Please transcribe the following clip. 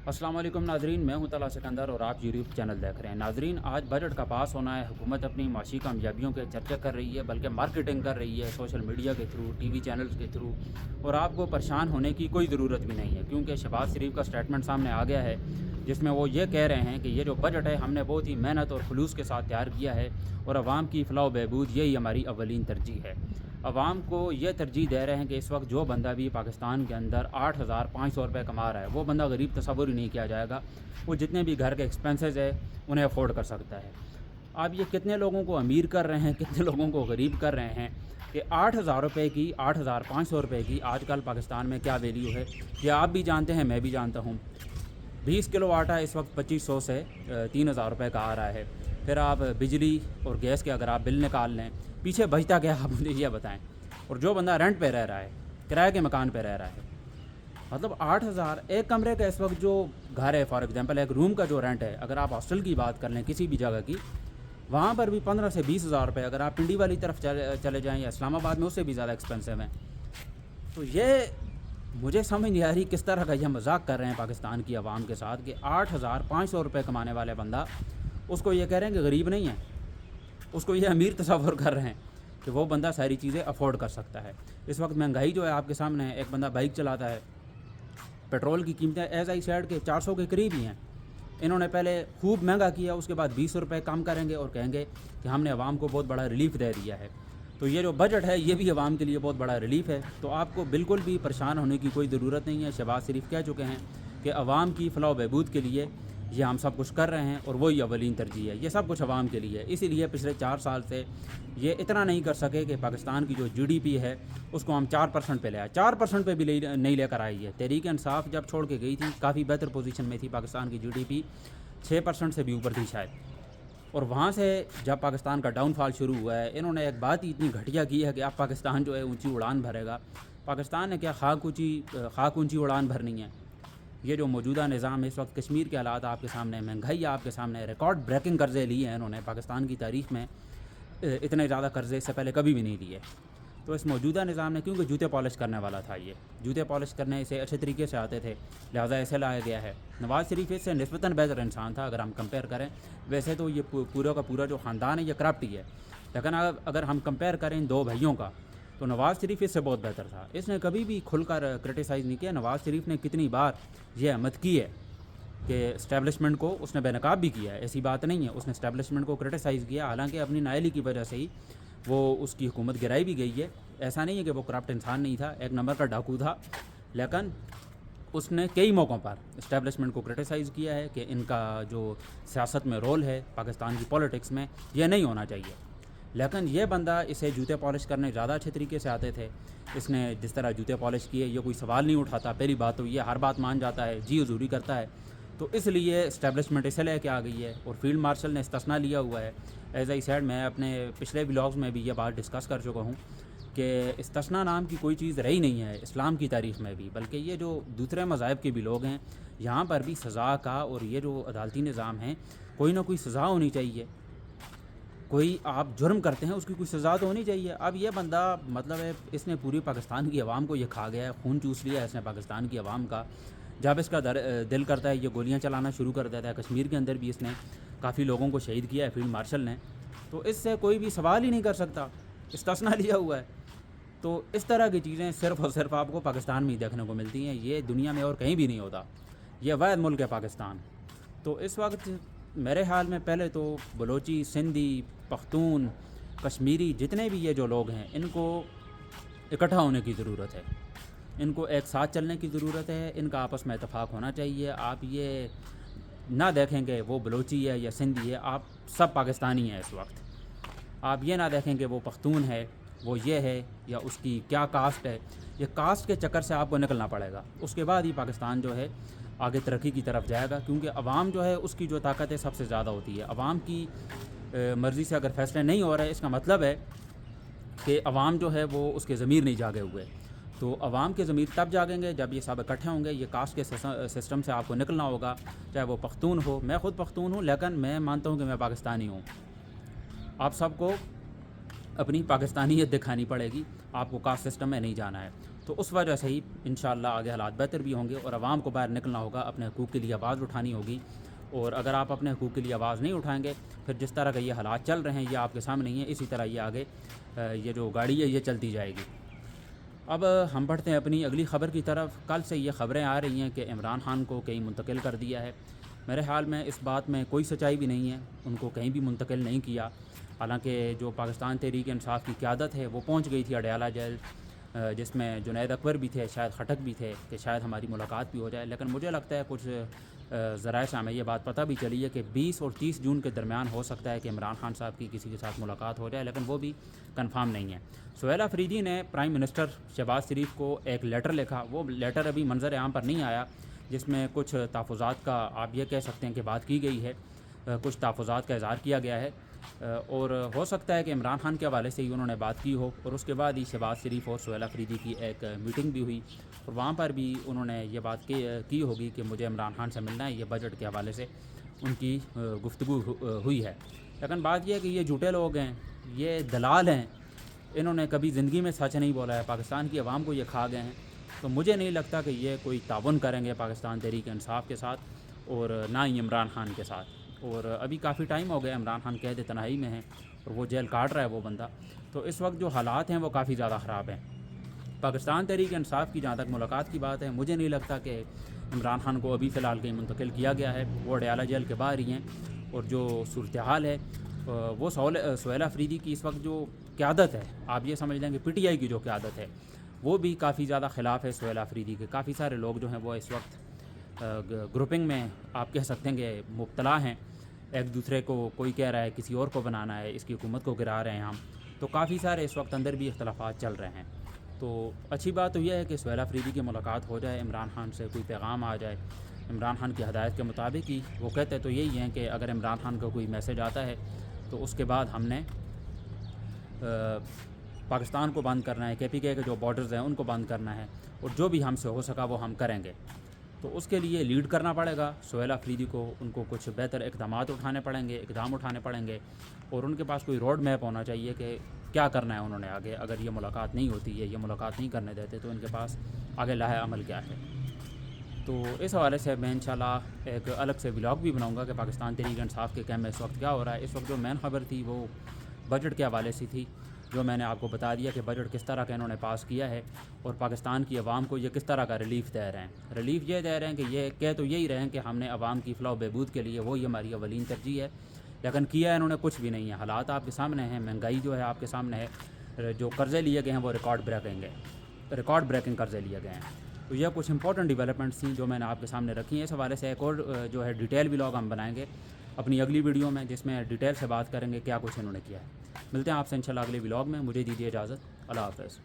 السلام علیکم ناظرین، میں ہوں طلحہ سکندر اور آپ یوٹیوب چینل دیکھ رہے ہیں۔ ناظرین، آج بجٹ کا پاس ہونا ہے۔ حکومت اپنی معاشی کامیابیوں کے چرچے کر رہی ہے، بلکہ مارکیٹنگ کر رہی ہے سوشل میڈیا کے تھرو، ٹی وی چینلز کے تھرو، اور آپ کو پریشان ہونے کی کوئی ضرورت بھی نہیں ہے، کیونکہ شہباز شریف کا سٹیٹمنٹ سامنے آ گیا ہے جس میں وہ یہ کہہ رہے ہیں کہ یہ جو بجٹ ہے ہم نے بہت ہی محنت اور خلوص کے ساتھ تیار کیا ہے اور عوام کی فلاح و بہبود یہی ہماری اولین ترجیح ہے۔ عوام کو یہ ترجیح دے رہے ہیں کہ اس وقت جو بندہ بھی پاکستان کے اندر 8,500 روپے کما رہا ہے وہ بندہ غریب تصور ہی نہیں کیا جائے گا۔ وہ جتنے بھی گھر کے ایکسپنسز ہے انہیں افورڈ کر سکتا ہے۔ اب یہ کتنے لوگوں کو امیر کر رہے ہیں، کتنے لوگوں کو غریب کر رہے ہیں کہ 8,000 روپے کی 8,500 روپے کی آج کل پاکستان میں کیا ویلیو ہے، یہ آپ بھی جانتے ہیں، میں بھی جانتا ہوں۔ 20 کلو آٹا اس وقت 2,500 سے 3,000 روپے کا آ رہا ہے۔ پھر آپ بجلی اور گیس کے اگر آپ بل نکال لیں، پیچھے بچتا کیا آپ مجھے یہ بتائیں۔ اور جو بندہ رینٹ پہ رہ رہا ہے، کرائے کے مکان پہ رہ رہا ہے، مطلب 8,000 ایک کمرے کا اس وقت جو گھر ہے، فار ایگزامپل ایک روم کا جو رینٹ ہے، اگر آپ ہاسٹل کی بات کر لیں کسی بھی جگہ کی، وہاں پر بھی 15 سے 20,000 روپے۔ اگر آپ پنڈی والی طرف چلے جائیں یا اسلام آباد میں، اس سے بھی زیادہ ایکسپینسو ہیں۔ تو یہ مجھے سمجھ نہیں آ رہی کس طرح کا یہ مذاق کر رہے ہیں پاکستان کی عوام کے ساتھ کہ 8,500 روپے کمانے والے بندہ، اس کو یہ کہہ رہے ہیں کہ غریب نہیں ہے، اس کو یہ امیر تصور کر رہے ہیں کہ وہ بندہ ساری چیزیں افورڈ کر سکتا ہے۔ اس وقت مہنگائی جو ہے آپ کے سامنے ہے، ایک بندہ بائک چلاتا ہے، پیٹرول کی قیمتیں ایز آئی سیڈ کے 400 کے قریب ہی ہیں۔ انہوں نے پہلے خوب مہنگا کیا، اس کے بعد 20 روپے کم کریں گے اور کہیں گے کہ ہم نے عوام کو بہت بڑا ریلیف دے دیا ہے۔ تو یہ جو بجٹ ہے یہ بھی عوام کے لیے بہت بڑا ریلیف ہے، تو آپ کو بالکل بھی پریشان ہونے کی کوئی ضرورت نہیں ہے۔ شہباز شریف کہہ چکے ہیں کہ عوام کی فلاح و بہبود کے لیے یہ ہم سب کچھ کر رہے ہیں اور وہی اولین ترجیح ہے، یہ سب کچھ عوام کے لیے ہے۔ اسی لیے پچھلے 4 سال سے یہ اتنا نہیں کر سکے کہ پاکستان کی جو جی ڈی پی ہے اس کو ہم 4% پہ لے آئے، 4% پہ بھی نہیں لے کر آئی ہے۔ تحریک انصاف جب چھوڑ کے گئی تھی کافی بہتر پوزیشن میں تھی، پاکستان کی جی ڈی پی 6% سے بھی اوپر تھی شاید، اور وہاں سے جب پاکستان کا ڈاؤن فال شروع ہوا ہے، انہوں نے ایک بات ہی اتنی گھٹیا کی ہے کہ اب پاکستان جو ہے اونچی اڑان بھرے گا۔ پاکستان نے کیا خاک اونچی اڑان بھرنی ہے؟ یہ جو موجودہ نظام ہے اس وقت، کشمیر کے حالات آپ کے سامنے، مہنگائی آپ کے سامنے، ریکارڈ بریکنگ قرضے لیے ہیں انہوں نے پاکستان کی تاریخ میں، اتنے زیادہ قرضے اس سے پہلے کبھی بھی نہیں لیے۔ تو اس موجودہ نظام نے، کیونکہ جوتے پالش کرنے والا تھا، یہ جوتے پالش کرنے سے اچھے طریقے سے آتے تھے، لہٰذا ایسے لایا گیا ہے۔ نواز شریف اس سے نسبتاً بہتر انسان تھا اگر ہم کمپیئر کریں، ویسے تو یہ پورا کا پورا جو خاندان ہے یہ کرپٹ ہی ہے، لیکن اگر ہم کمپیئر کریں ان دو بھائیوں کا تو نواز شریف اس سے بہت بہتر تھا۔ اس نے کبھی بھی کھل کر کرٹیسائز نہیں کیا۔ نواز شریف نے کتنی بار یہ احمد کی ہے کہ اسٹیبلشمنٹ کو اس نے بے نقاب بھی کیا ہے، ایسی بات نہیں ہے، اس نے اسٹیبلشمنٹ کو کرٹیسائز کیا، حالانکہ اپنی نااہلی کی وجہ سے ہی وہ اس کی حکومت گرائی بھی گئی ہے۔ ایسا نہیں ہے کہ وہ کرپٹ انسان نہیں تھا، ایک نمبر کا ڈاکو تھا، لیکن اس نے کئی موقعوں پر اسٹیبلشمنٹ کو کرٹیسائز کیا ہے کہ ان کا جو سیاست میں رول ہے پاکستان کی پولیٹکس میں یہ نہیں ہونا چاہیے۔ لیکن یہ بندہ، اسے جوتے پالش کرنے زیادہ اچھے طریقے سے آتے تھے، اس نے جس طرح جوتے پالش کیے یہ کوئی سوال نہیں اٹھاتا۔ پہلی بات تو یہ ہر بات مان جاتا ہے، جی حضوری کرتا ہے، تو اس لیے اسٹیبلشمنٹ اسے لے کے آ گئی ہے، اور فیلڈ مارشل نے استثنا لیا ہوا ہے۔ ایز آئی سیڈ، میں اپنے پچھلے ولاگز میں بھی یہ بات ڈسکس کر چکا ہوں کہ استثنا نام کی کوئی چیز رہی نہیں ہے اسلام کی تاریخ میں بھی، بلکہ یہ جو دوسرے مذاہب کے بھی لوگ ہیں یہاں پر بھی سزا کا، اور یہ جو عدالتی نظام ہے کوئی نہ کوئی سزا ہونی چاہیے۔ کوئی آپ جرم کرتے ہیں اس کی کوئی سزا تو ہونی چاہیے۔ اب یہ بندہ، مطلب ہے اس نے پوری پاکستان کی عوام کو یہ کھا گیا ہے، خون چوس لیا ہے اس نے پاکستان کی عوام کا۔ جب اس کا دل کرتا ہے یہ گولیاں چلانا شروع کر دیتا ہے۔ کشمیر کے اندر بھی اس نے کافی لوگوں کو شہید کیا ہے فیلڈ مارشل نے، تو اس سے کوئی بھی سوال ہی نہیں کر سکتا، استثنا لیا ہوا ہے۔ تو اس طرح کی چیزیں صرف اور صرف آپ کو پاکستان میں ہی دیکھنے کو ملتی ہیں، یہ دنیا میں اور کہیں بھی نہیں ہوتا، یہ واحد ملک ہے پاکستان۔ تو اس وقت میرے حال میں پہلے تو بلوچی، سندھی، پختون، کشمیری، جتنے بھی یہ جو لوگ ہیں ان کو اکٹھا ہونے کی ضرورت ہے، ان کو ایک ساتھ چلنے کی ضرورت ہے، ان کا آپس میں اتفاق ہونا چاہیے۔ آپ یہ نہ دیکھیں کہ وہ بلوچی ہے یا سندھی ہے، آپ سب پاکستانی ہیں اس وقت۔ آپ یہ نہ دیکھیں کہ وہ پختون ہے، وہ یہ ہے، یا اس کی کیا کاسٹ ہے۔ یہ کاسٹ کے چکر سے آپ کو نکلنا پڑے گا، اس کے بعد ہی پاکستان جو ہے آگے ترقی کی طرف جائے گا، کیونکہ عوام جو ہے اس کی جو طاقت ہے سب سے زیادہ ہوتی ہے۔ عوام کی مرضی سے اگر فیصلے نہیں ہو رہے، اس کا مطلب ہے کہ عوام جو ہے وہ اس کے ضمیر نہیں جاگے ہوئے۔ تو عوام کے ضمیر تب جاگیں گے جب یہ سب اکٹھے ہوں گے۔ یہ کاسٹ کے سسٹم سے آپ کو نکلنا ہوگا، چاہے وہ پختون ہو۔ میں خود پختون ہوں، لیکن میں مانتا ہوں کہ میں پاکستانی ہوں۔ آپ سب کو اپنی پاکستانیت دکھانی پڑے گی، آپ کو کاسٹ سسٹم میں نہیں جانا ہے۔ تو اس وجہ سے ہی انشاءاللہ آگے حالات بہتر بھی ہوں گے، اور عوام کو باہر نکلنا ہوگا، اپنے حقوق کے لیے آواز اٹھانی ہوگی. اور اگر آپ اپنے حقوق کے لیے آواز نہیں اٹھائیں گے، پھر جس طرح کا یہ حالات چل رہے ہیں یہ آپ کے سامنے ہی ہیں، اسی طرح یہ آگے یہ جو گاڑی ہے یہ چلتی جائے گی. اب ہم بڑھتے ہیں اپنی اگلی خبر کی طرف. کل سے یہ خبریں آ رہی ہیں کہ عمران خان کو کہیں منتقل کر دیا ہے. میرے خیال میں اس بات میں کوئی سچائی بھی نہیں ہے، ان کو کہیں بھی منتقل نہیں کیا. حالانکہ جو پاکستان تحریک انصاف کی قیادت ہے وہ پہنچ گئی تھی اڈیالہ جیل، جس میں جنید اکبر بھی تھے، شاید خٹک بھی تھے، کہ شاید ہماری ملاقات بھی ہو جائے. لیکن مجھے لگتا ہے کچھ ذرائع سے ہمیں یہ بات پتہ بھی چلی ہے کہ 20 اور 30 جون کے درمیان ہو سکتا ہے کہ عمران خان صاحب کی کسی کے ساتھ ملاقات ہو جائے، لیکن وہ بھی کنفرم نہیں ہے. سہیل آفریدی نے پرائم منسٹر شہباز شریف کو ایک لیٹر لکھا. وہ لیٹر ابھی منظر عام پر نہیں آیا، جس میں کچھ تحفظات کا آپ یہ کہہ سکتے ہیں کہ بات کی گئی ہے، کچھ تحفظات کا اظہار کیا گیا ہے. اور ہو سکتا ہے کہ عمران خان کے حوالے سے ہی انہوں نے بات کی ہو، اور اس کے بعد ہی شہباز شریف اور سہیل آفریدی کی ایک میٹنگ بھی ہوئی، اور وہاں پر بھی انہوں نے یہ بات کی ہوگی کہ مجھے عمران خان سے ملنا ہے. یہ بجٹ کے حوالے سے ان کی گفتگو ہوئی ہے. لیکن بات یہ ہے کہ یہ جھوٹے لوگ ہیں، یہ دلال ہیں، انہوں نے کبھی زندگی میں سچ نہیں بولا ہے، پاکستان کی عوام کو یہ کھا گئے ہیں. تو مجھے نہیں لگتا کہ یہ کوئی تعاون کریں گے پاکستان تحریک انصاف کے ساتھ، اور نہ ہی عمران خان کے ساتھ. اور ابھی کافی ٹائم ہو گیا عمران خان قید تنہائی میں ہیں، اور وہ جیل کاٹ رہا ہے وہ بندہ. تو اس وقت جو حالات ہیں وہ کافی زیادہ خراب ہیں. پاکستان تحریک انصاف کی جہاں تک ملاقات کی بات ہے، مجھے نہیں لگتا کہ عمران خان کو ابھی فی الحال کہیں منتقل کیا گیا ہے. وہ اڈیالہ جیل کے باہر ہی ہیں، اور جو صورتحال ہے وہ سہیل آفریدی کی اس وقت جو قیادت ہے، آپ یہ سمجھ لیں کہ پی ٹی آئی کی جو قیادت ہے وہ بھی کافی زیادہ خلاف ہے سہیل آفریدی کے. کافی سارے لوگ جو ہیں وہ اس وقت گروپنگ میں آپ کہہ سکتے ہیں کہ مبتلا ہیں. ایک دوسرے کو کوئی کہہ رہا ہے کسی اور کو بنانا ہے، اس کی حکومت کو گرا رہے ہیں ہم. تو کافی سارے اس وقت اندر بھی اختلافات چل رہے ہیں. تو اچھی بات تو یہ ہے کہ سہیل آفریدی کی ملاقات ہو جائے، عمران خان سے کوئی پیغام آ جائے عمران خان کی ہدایت کے مطابق ہی. وہ کہتے تو یہی ہیں کہ اگر عمران خان کا کوئی میسج آتا ہے تو اس کے بعد ہم نے پاکستان کو بند کرنا ہے، کے پی کے جو بارڈرز ہیں ان کو بند کرنا ہے، اور جو بھی ہم سے ہو سکا وہ ہم کریں گے. تو اس کے لیے لیڈ کرنا پڑے گا سہیل آفریدی کو. ان کو کچھ بہتر اقدامات اٹھانے پڑیں گے، اقدام اٹھانے پڑیں گے، اور ان کے پاس کوئی روڈ میپ ہونا چاہیے کہ کیا کرنا ہے انہوں نے آگے. اگر یہ ملاقات نہیں ہوتی ہے، یہ ملاقات نہیں کرنے دیتے، تو ان کے پاس آگے لاہ عمل کیا ہے. تو اس حوالے سے میں انشاءاللہ ایک الگ سے ولاگ بھی بناؤں گا کہ پاکستان تحریک انصاف کے کیمپ میں اس وقت کیا ہو رہا ہے. اس وقت جو مین خبر تھی وہ بجٹ کے حوالے سے تھی، جو میں نے آپ کو بتا دیا کہ بجٹ کس طرح کا انہوں نے پاس کیا ہے، اور پاکستان کی عوام کو یہ کس طرح کا ریلیف دے رہے ہیں. ریلیف یہ دے رہے ہیں کہ یہ کہہ تو یہی رہے ہیں کہ ہم نے عوام کی فلاح و بہبود کے لیے وہی ہماری اولین ترجیح ہے، لیکن کیا ہے انہوں نے کچھ بھی نہیں ہے. حالات آپ کے سامنے ہیں، مہنگائی جو ہے آپ کے سامنے ہے، جو قرضے لیے گئے ہیں وہ ریکارڈ بریکنگ قرضے لیے گئے ہیں. تو یہ کچھ امپورٹنٹ ڈیولپمنٹس تھیں جو میں نے آپ کے سامنے رکھی ہیں. اس حوالے سے ایک اور جو ہے ڈیٹیل ولاگ ہم بنائیں گے اپنی اگلی ویڈیو میں، جس میں ڈیٹیل سے بات کریں گے کیا کچھ انہوں نے کیا ہے. ملتے ہیں آپ سے انشاءاللہ اگلے ولاگ میں. مجھے دیجیے اجازت. اللہ حافظ.